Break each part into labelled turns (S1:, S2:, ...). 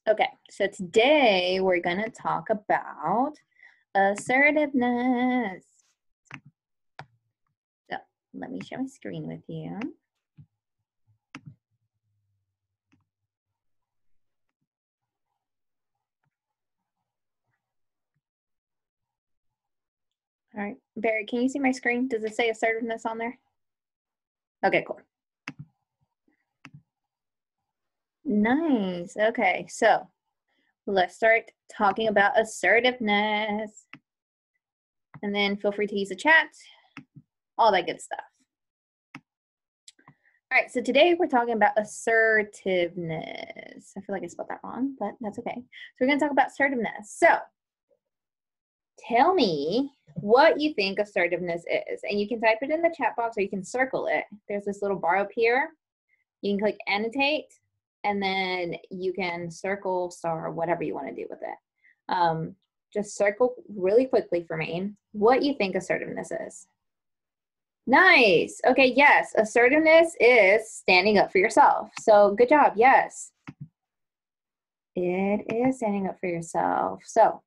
S1: Okay, so today we're going to talk about assertiveness. So let me share my screen with you. All right, Barry, can you see my screen? Does it say assertiveness on there? Okay, cool. Nice. Okay, so let's start talking about assertiveness. And then feel free to use the chat, all that good stuff. All right, so today we're talking about assertiveness. I feel like I spelled that wrong, but that's okay. So we're going to talk about assertiveness. So tell me what you think assertiveness is. And you can type it in the chat box or you can circle it. There's this little bar up here. You can click annotate and then you can circle, star, whatever you want to do with it. Just circle really quickly for me what you think assertiveness is. Nice. Okay, yes, assertiveness is standing up for yourself. So good job, yes. It is standing up for yourself. So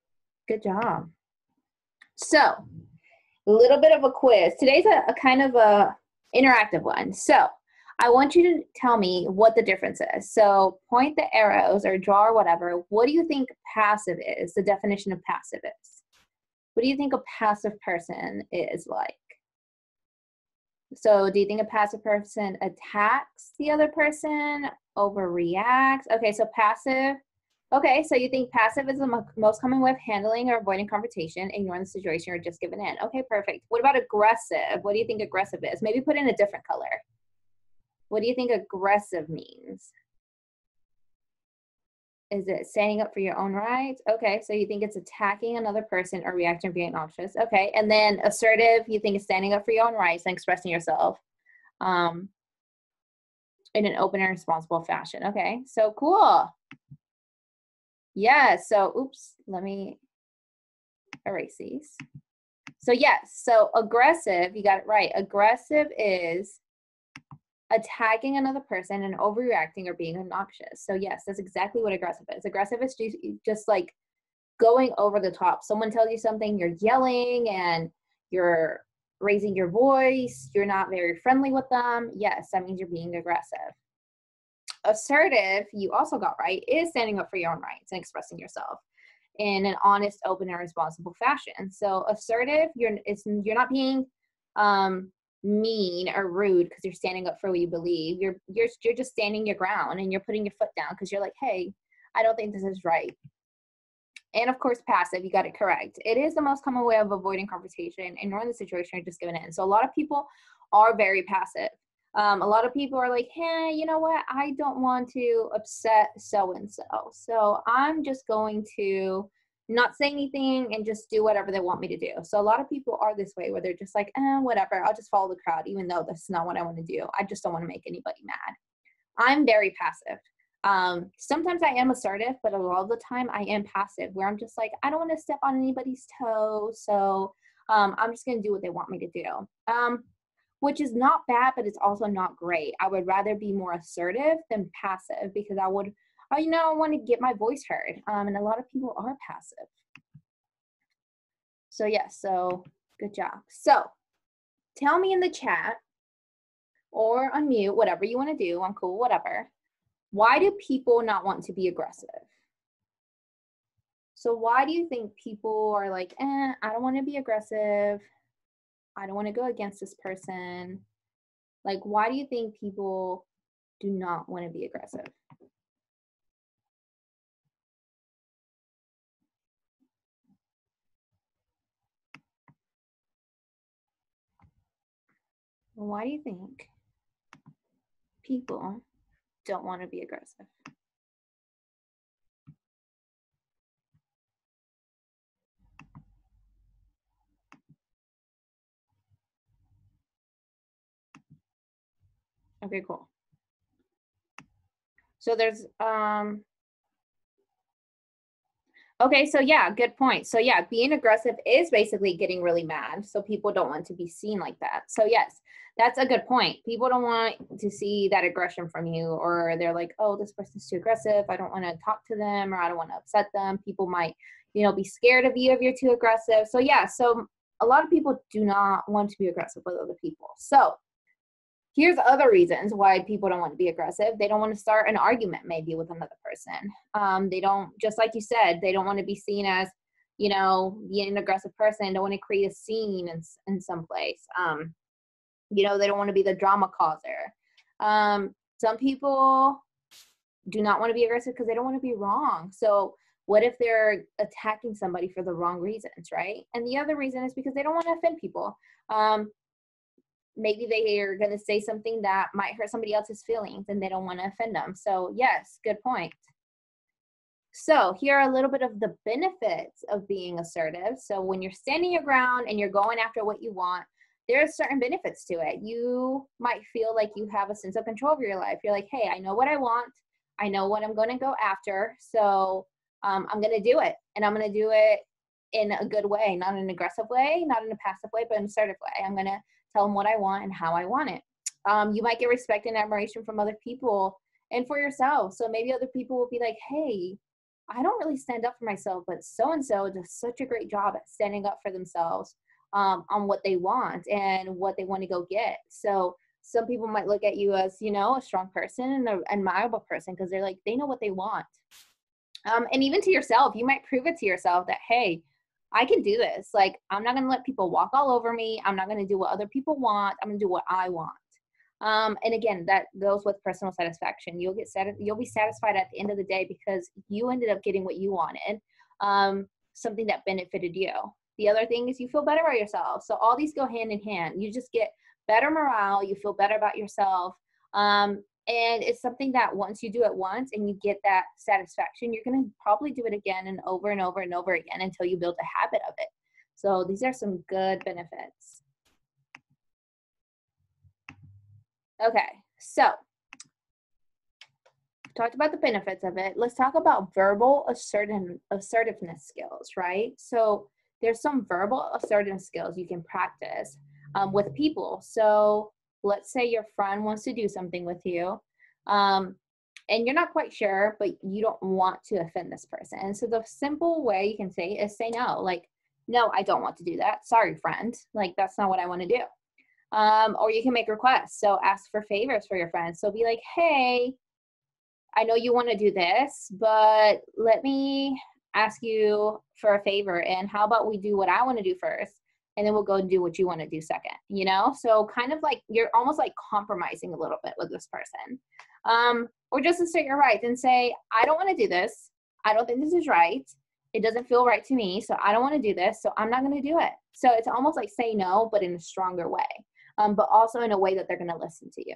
S1: good job. So a little bit of a quiz. Today's a kind of a interactive one. So I want you to tell me what the difference is. So point the arrows or draw or whatever. What do you think passive is? The definition of passive is. What do you think a passive person is like? So do you think a passive person attacks the other person, overreacts? Okay, so passive. Okay, so you think passive is the most common way of handling or avoiding confrontation, ignoring the situation, or just giving in. Okay, perfect. What about aggressive? What do you think aggressive is? Maybe put in a different color. What do you think aggressive means? Is it standing up for your own rights? Okay, so you think it's attacking another person or reacting being anxious. Okay, and then assertive, you think it's standing up for your own rights and expressing yourself in an open and responsible fashion. Okay, so cool. Yes, so oops, let me erase these. So yes, so aggressive, you got it right. Aggressive is attacking another person and overreacting or being obnoxious. So yes, that's exactly what aggressive is. Aggressive is just like going over the top. Someone tells you something, you're yelling and you're raising your voice, you're not very friendly with them. Yes, that means you're being aggressive. Assertive, you also got right, is standing up for your own rights and expressing yourself in an honest, open, and responsible fashion. So assertive, you're not being mean or rude because you're standing up for what you believe. You're just standing your ground and you're putting your foot down because you're like, hey, I don't think this is right. And of course, passive, you got it correct. It is the most common way of avoiding confrontation, ignoring the situation, or just giving in. So a lot of people are very passive. A lot of people are like, hey, you know what? I don't want to upset so-and-so. So I'm just going to not say anything and just do whatever they want me to do. So a lot of people are this way where they're just like, whatever, I'll just follow the crowd, even though that's not what I want to do. I just don't want to make anybody mad. I'm very passive. Sometimes I am assertive, but a lot of the time I am passive, where I'm just like, I don't want to step on anybody's toes. So I'm just going to do what they want me to do. Which is not bad, but it's also not great. I would rather be more assertive than passive because I want to get my voice heard. And a lot of people are passive. So yes, so good job. So tell me in the chat or unmute, whatever you want to do. I'm cool, whatever. Why do people not want to be aggressive? So why do you think people are like, I don't want to be aggressive. I don't want to go against this person. Like, why do you think people do not want to be aggressive? Well, why do you think people don't want to be aggressive? Okay, cool. So there's Okay, so yeah, good point. So yeah, being aggressive is basically getting really mad. So people don't want to be seen like that. So yes, that's a good point. People don't want to see that aggression from you, or they're like, oh, this person's too aggressive. I don't want to talk to them, or I don't want to upset them. People might, be scared of you if you're too aggressive. So yeah, so a lot of people do not want to be aggressive with other people. So here's other reasons why people don't want to be aggressive. They don't want to start an argument maybe with another person. They don't, just like you said, they don't want to be seen as, being an aggressive person. They don't want to create a scene in some place. They don't want to be the drama causer. Some people do not want to be aggressive because they don't want to be wrong. So what if they're attacking somebody for the wrong reasons, right? And the other reason is because they don't want to offend people. Maybe they are going to say something that might hurt somebody else's feelings and they don't want to offend them. So yes, good point. So here are a little bit of the benefits of being assertive. So when you're standing your ground and you're going after what you want, there are certain benefits to it. You might feel like you have a sense of control over your life. You're like, hey, I know what I want. I know what I'm going to go after. So I'm going to do it. And I'm going to do it in a good way, not in an aggressive way, not in a passive way, but in an assertive way. I'm going to tell them what I want and how I want it. You might get respect and admiration from other people and for yourself. So maybe other people will be like, hey, I don't really stand up for myself, but so-and-so does such a great job at standing up for themselves on what they want and what they want to go get. So some people might look at you as, a strong person and an admirable person because they're like, they know what they want. And even to yourself, you might prove it to yourself that, hey, I can do this. Like, I'm not going to let people walk all over me. I'm not going to do what other people want. I'm going to do what I want. And again, that goes with personal satisfaction. You'll be satisfied at the end of the day because you ended up getting what you wanted, something that benefited you. The other thing is you feel better about yourself. So all these go hand in hand. You just get better morale. You feel better about yourself. And it's something that once you do it once and you get that satisfaction, you're going to probably do it again and over and over and over again until you build a habit of it. So these are some good benefits. Okay, so talked about the benefits of it. Let's talk about verbal assertiveness skills, right? So there's some verbal assertiveness skills you can practice with people. So let's say your friend wants to do something with you and you're not quite sure, but you don't want to offend this person. And so the simple way you can say is say no, like, no, I don't want to do that. Sorry, friend. Like, that's not what I want to do. Or you can make requests. So ask for favors for your friends. So be like, hey, I know you want to do this, but let me ask you for a favor. And how about we do what I want to do first? And then we'll go and do what you want to do second, So kind of like you're almost like compromising a little bit with this person. Or just assert your rights and say, I don't want to do this. I don't think this is right. It doesn't feel right to me. So I don't want to do this. So I'm not going to do it. So it's almost like say no, but in a stronger way, but also in a way that they're going to listen to you.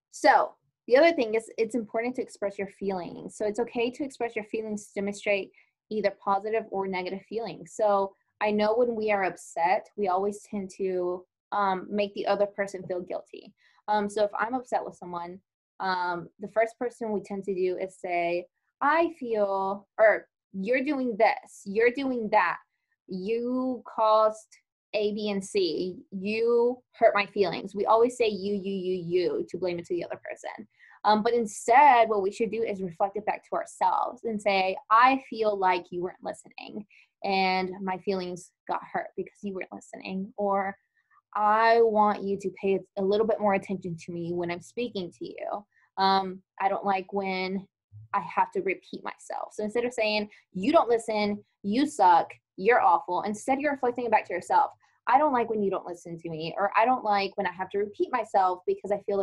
S1: So the other thing is it's important to express your feelings. So it's okay to express your feelings to demonstrate either positive or negative feelings. So I know when we are upset, we always tend to make the other person feel guilty. So if I'm upset with someone, the first person we tend to do is say, I feel, or you're doing this, you're doing that. You caused A, B, and C. You hurt my feelings. We always say you to blame it to the other person. But instead, what we should do is reflect it back to ourselves and say, I feel like you weren't listening and my feelings got hurt because you weren't listening. Or I want you to pay a little bit more attention to me when I'm speaking to you. I don't like when I have to repeat myself. So instead of saying, you don't listen, you suck, you're awful, instead you're reflecting it back to yourself. I don't like when you don't listen to me, or I don't like when I have to repeat myself because I feel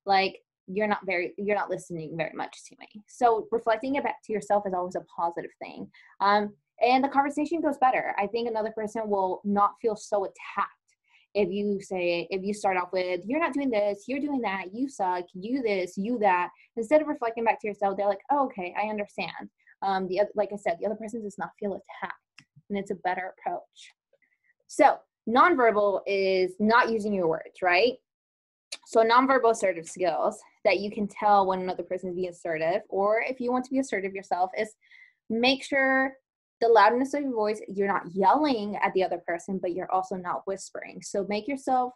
S1: like you're not listening very much to me. So reflecting it back to yourself is always a positive thing. And the conversation goes better. I think another person will not feel so attacked if you start off with, you're not doing this, you're doing that, you suck, you this, you that. Instead of reflecting back to yourself, they're like, oh, okay, I understand. Like I said, the other person does not feel attacked, and it's a better approach. So nonverbal is not using your words, right? So nonverbal assertive skills that you can tell when another person is being assertive, or if you want to be assertive yourself, is make sure the loudness of your voice, you're not yelling at the other person, but you're also not whispering. So make yourself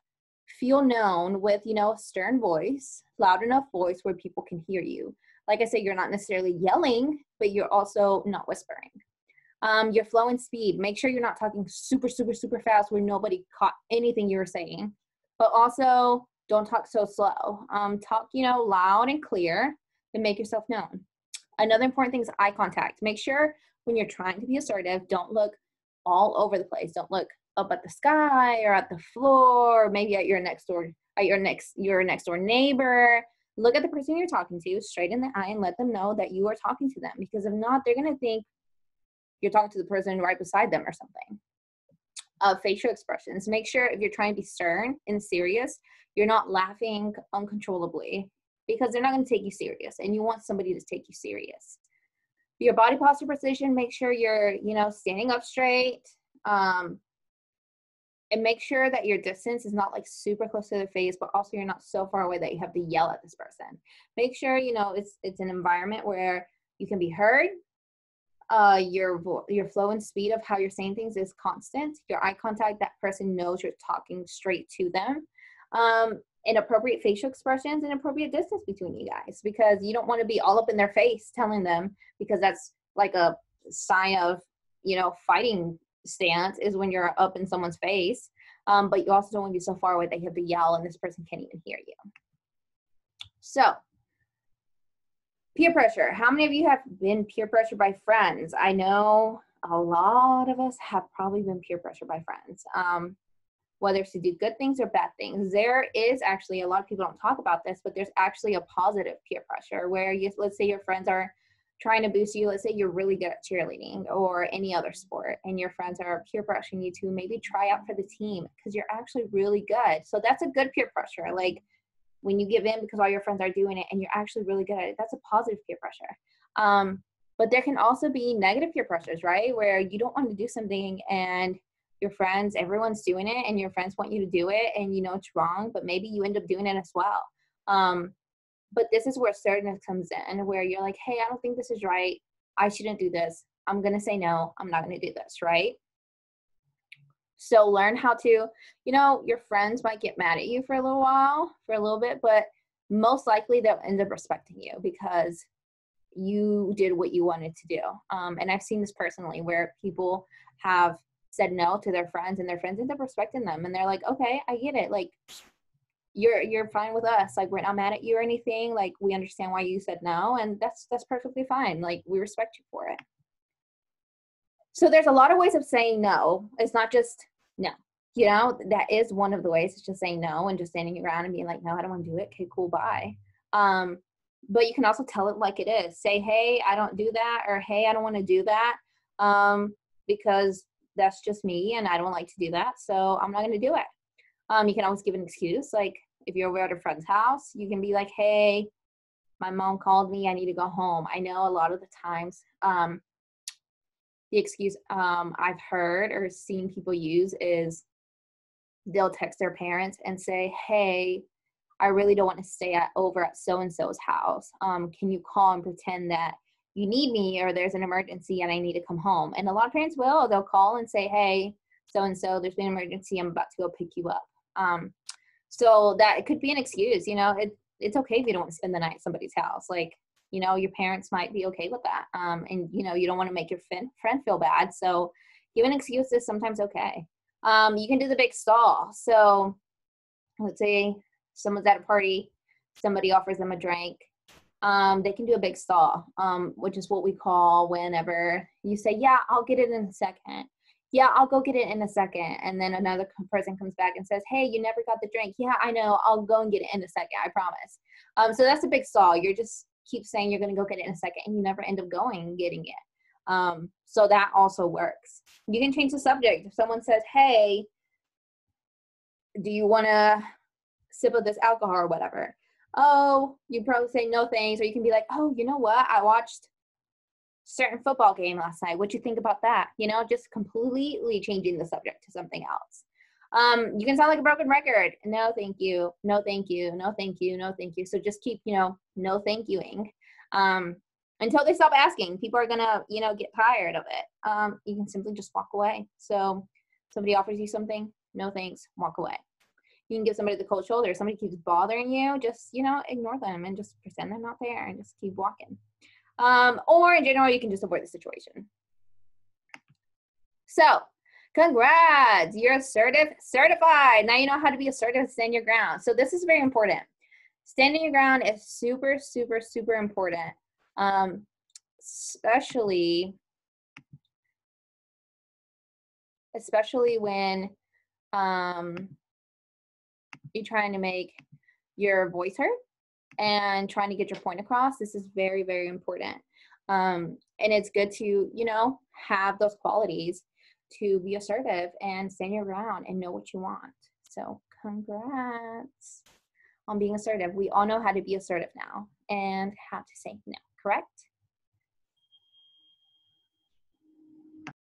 S1: feel known with, a stern voice, loud enough voice where people can hear you. Like I said, you're not necessarily yelling, but you're also not whispering. Your flow and speed, make sure you're not talking super, super, super fast where nobody caught anything you were saying, but also don't talk so slow. Talk, loud and clear and make yourself known. Another important thing is eye contact. Make sure when you're trying to be assertive, don't look all over the place. Don't look up at the sky or at the floor, or maybe at your next door neighbor. Look at the person you're talking to straight in the eye and let them know that you are talking to them, because if not, they're going to think you're talking to the person right beside them or something. Facial expressions. Make sure if you're trying to be stern and serious, you're not laughing uncontrollably, because they're not going to take you serious, and you want somebody to take you serious. Your body posture position, make sure you're, standing up straight, and make sure that your distance is not like super close to their face, but also you're not so far away that you have to yell at this person. Make sure, it's an environment where you can be heard. Your flow and speed of how you're saying things is constant. Your eye contact, that person knows you're talking straight to them. And appropriate facial expressions and appropriate distance between you guys, because you don't want to be all up in their face telling them, because that's like a sign of, fighting stance is when you're up in someone's face. But you also don't want to be so far away that you have to yell and this person can't even hear you. So, peer pressure. How many of you have been peer pressured by friends? I know a lot of us have probably been peer pressured by friends. Whether it's to do good things or bad things. There is actually, a lot of people don't talk about this, but there's actually a positive peer pressure where let's say your friends are trying to boost you. Let's say you're really good at cheerleading or any other sport, and your friends are peer pressuring you to maybe try out for the team because you're actually really good. So that's a good peer pressure. Like when you give in because all your friends are doing it and you're actually really good at it, that's a positive peer pressure. But there can also be negative peer pressures, right? Where you don't want to do something and your friends, everyone's doing it, and your friends want you to do it, and it's wrong, but maybe you end up doing it as well. But this is where assertiveness comes in, where you're like, hey, I don't think this is right. I shouldn't do this. I'm going to say no. I'm not going to do this, right? So learn how to, your friends might get mad at you for a little bit, but most likely they'll end up respecting you because you did what you wanted to do. And I've seen this personally where people have said no to their friends, and their friends end up respecting them, and they're like, okay, I get it, like you're fine with us, like we're not mad at you or anything, like we understand why you said no, and that's perfectly fine, like we respect you for it. So there's a lot of ways of saying no. It's not just no, that is one of the ways. It's just saying no and just standing around and being like, no, I don't want to do it, okay, cool, bye. But you can also tell it like it is. Say, hey, I don't do that, or hey, I don't want to do that, because that's just me and I don't like to do that, so I'm not going to do it. You can always give an excuse. Like if you're over at a friend's house, you can be like, hey, my mom called me, I need to go home. I know a lot of the times the excuse I've heard or seen people use is they'll text their parents and say, hey, I really don't want to stay over at so-and-so's house. Can you call and pretend that you need me, or there's an emergency and I need to come home? And a lot of parents they'll call and say, hey, so-and-so, there's been an emergency, I'm about to go pick you up. So that it could be an excuse, it's okay if you don't want to spend the night at somebody's house. Like, your parents might be okay with that. And you don't want to make your friend feel bad. So giving excuses is sometimes okay. You can do the big stall. So let's say someone's at a party, somebody offers them a drink. They can do a big stall, which is what we call whenever you say, yeah, I'll get it in a second. Yeah, I'll go get it in a second. And then another person comes back and says, hey, you never got the drink. Yeah, I know. I'll go and get it in a second. I promise. So that's a big stall. You're just keep saying you're going to go get it in a second, and you never end up going and getting it. So that also works. You can change the subject. If someone says, hey, do you want to sip of this alcohol or whatever? Oh, you probably say no thanks. Or you can be like, oh, you know what? I watched certain football game last night. What'd you think about that? Just completely changing the subject to something else. You can sound like a broken record. No, thank you. No, thank you. No, thank you. No, thank you. So just keep, no thank youing. Until they stop asking. People are gonna, get tired of it. You can simply just walk away. So somebody offers you something, no thanks, walk away. You can give somebody the cold shoulder. If somebody keeps bothering you, just, ignore them and just pretend they're not there and just keep walking. Or in general, you can just avoid the situation. So, congrats, you're assertive certified. Now you know how to be assertive, stand your ground. So this is very important. Standing your ground is super, super, super important. Especially when you're trying to make your voice heard and trying to get your point across. This is very, very important. And it's good to, have those qualities to be assertive and stand your ground and know what you want. So congrats on being assertive. We all know how to be assertive now and how to say no, correct?